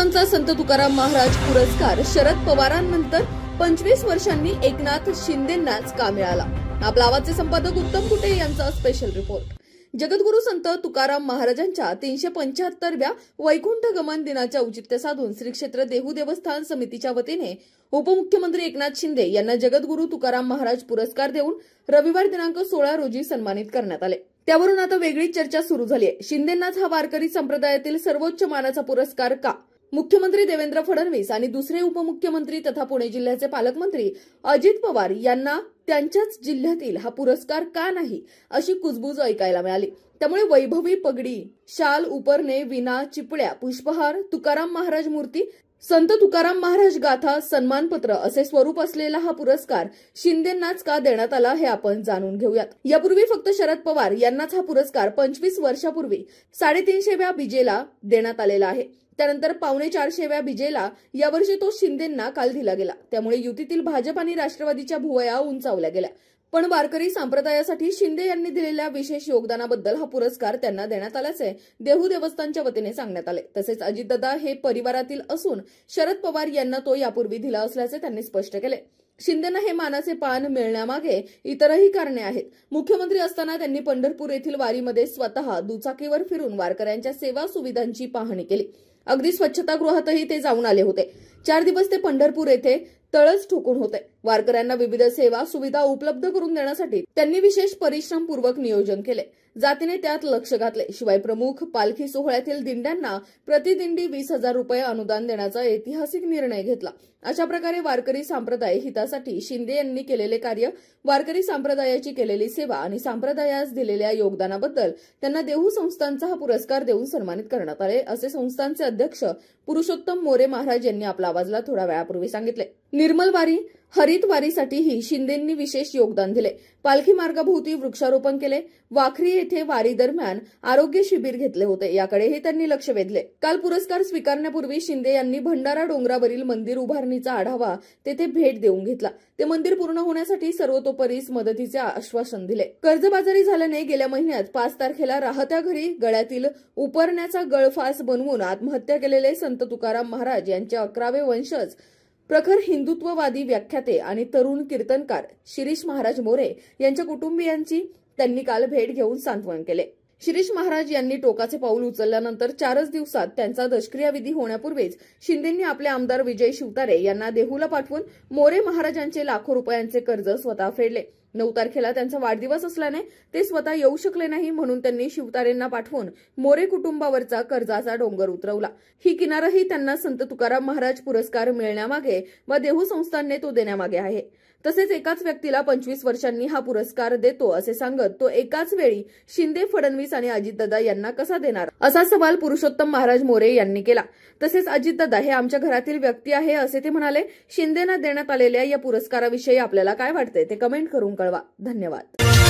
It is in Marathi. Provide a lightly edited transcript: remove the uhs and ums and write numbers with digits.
देहूचा संत तुकाराम महाराज पुरस्कार शरद पवारांनंतर 25 वर्षांनी एकनाथ शिंदेंनाच का मिळाला? आपला आवाजचे संपादक उत्तम कुटे यांचा स्पेशल रिपोर्ट। जगद्गुरु संत तुकाराम महाराजांच्या 375व्या वैकुंठ गमन दिनाच्या औचित्य साधून श्री क्षेत्र देहू देवस्थान समितीच्या वतीने उपमुख्यमंत्री एकनाथ शिंदे यांना जगद्गुरु तुकाराम महाराज पुरस्कार देऊन रविवार दिनांक 16 रोजी सन्मानित करण्यात आले। त्यावरून आता वेगळी चर्चा सुरू झाली आहे। शिंदेंनाच हा वारकरी संप्रदायातील सर्वोच्च मानाचा पुरस्कार का? मुख्यमंत्री देवेंद्र फडणवीस आणि दुसरे उपमुख्यमंत्री तथा पुणे जिल्ह्याचे पालकमंत्री अजित पवार यांना त्यांच्याच जिल्ह्यातील हा पुरस्कार का नाही अशी कुजबूज ऐकायला मिळाली। त्यामुळे वैभवी पगडी, शाल, उपरणे, विना, चिपळ्या, पुष्पहार, तुकाराम महाराज मूर्ती, संत तुकाराम महाराज गाथा, सन्मानपत्र असे स्वरूप असलेला हा पुरस्कार शिंदेंनाच का देण्यात आला हे आपण जाणून घेऊयात। यापूर्वी फक्त शरद पवार यांनाच हा पुरस्कार 25 वर्षापूर्वी 350व्या बीजेला देण्यात आलेला आहे। त्यानंतर 450व्या बीजेला यावर्षी तो शिंदेंना काल दिला गेला। त्यामुळे युतीतील भाजप आणि राष्ट्रवादीच्या भुवया उंचावल्या गेल्या। पण वारकरी संप्रदायासाठी शिंदे यांनी दिलेल्या विशेष योगदानाबद्दल हा पुरस्कार त्यांना देण्यात आल्याचे देहू देवस्थानच्या वतीने सांगण्यात आले। तसेच अजितदादा हे परिवारातील असून शरद पवार यांना तो यापूर्वी दिला असल्याचे त्यांनी स्पष्ट केले। शिंदेंना हे मानाचे पान मिळण्यामागे इतरही कारणे आहेत। मुख्यमंत्री असताना त्यांनी पंढरपूर येथील वारीमध्ये स्वतः दुचाकीवर फिरून वारकऱ्यांच्या सेवा सुविधांची पाहणी केली। अगदी स्वच्छतागृहातही ते जाऊन आले होते। 4 दिवस ते पंढरपूर येथे तळस ठोकून होते। वारकऱ्यांना विविध सेवा सुविधा उपलब्ध करून देण्यासाठी त्यांनी विशेष परिश्रमपूर्वक नियोजन केले। जातीने त्यात लक्ष घातले। शिवाय प्रमुख पालखी सोहळ्यातील दिंड्यांना प्रतिदिंडी 20,000 रुपये अनुदान देण्याचा ऐतिहासिक निर्णय घेतला। अशा प्रकारे वारकरी संप्रदाय हितासाठी शिंदे यांनी केलेले कार्य, वारकरी संप्रदायाची केलेली सेवा आणि संप्रदायास दिलेल्या योगदानाबद्दल त्यांना देहू संस्थानचा हा पुरस्कार देऊन सन्मानित करण्यात आले, असे संस्थानचे अध्यक्ष पुरुषोत्तम मोरे महाराज यांनी आपल्या आवाजला थोड्या वेळापूर्वी सांगितले। निर्मल वारी, हरित वारीसाठीही शिंदेंनी विशेष योगदान दिले। पालखी मार्गाभोवती वृक्षारोपण केले। वाखरी येथे वारी दरम्यान आरोग्य शिबिर घेतले होते, याकडेही त्यांनी लक्ष वेधले। काल पुरस्कार स्वीकारण्यापूर्वी शिंदे यांनी भंडारा डोंगरावरील मंदिर उभारणीचा आढावा तेथे भेट देऊन घेतला। ते मंदिर पूर्ण होण्यासाठी सर्वतोपरी मदतीचे आश्वासन दिले। कर्जबाजारी झाल्याने गेल्या महिन्यात 5 तारखेला राहत्या घरी गळ्यातील उपरण्याचा गळफास बनवून आत्महत्या केलेले संत तुकाराम महाराज यांचे 11वे वंशज, प्रखर हिंदुत्ववादी व्याख्याते आणि तरुण कीर्तनकार शिरीष महाराज मोरे यांच्या कुटुंबियांची त्यांनी काल भेट घेऊन सांत्वन केले। शिरीष महाराज यांनी टोकाचे पाऊल उचलल्यानंतर 4च दिवसात त्यांचा दशक्रिया विधी होण्यापूर्वीच शिंदेंनी आपले आमदार विजय शिवतारे यांना देहूला पाठवून मोरे महाराजांचे लाखो रुपयांचे कर्ज स्वतः फेडले। 9 तारखेला त्यांचा वाढदिवस असल्याने ते स्वतः येऊ शकले नाही, म्हणून त्यांनी शिवतारेंना पाठवून मोरे कुटुंबावरचा कर्जाचा डोंगर उतरवला। ही किनारही त्यांना संत तुकाराम महाराज पुरस्कार मिळण्यामागे व देहू संस्थानने तो देण्यामागे आहे। तसेच एकाच व्यक्तीला 25 वर्षांनी हा पुरस्कार देतो असे सांगत तो एकाच वेळी शिंदे, फडणवीस आणि अजितदादा यांना कसा देणार, असा सवाल पुरुषोत्तम महाराज मोरे यांनी केला। तसेच अजितदादा हे आमच्या घरातील व्यक्ती आहे असे ते म्हणाले। शिंदेंना देण्यात आलेल्या या पुरस्काराविषयी आपल्याला काय वाटते ते कमेंट करून कळवा। धन्यवाद।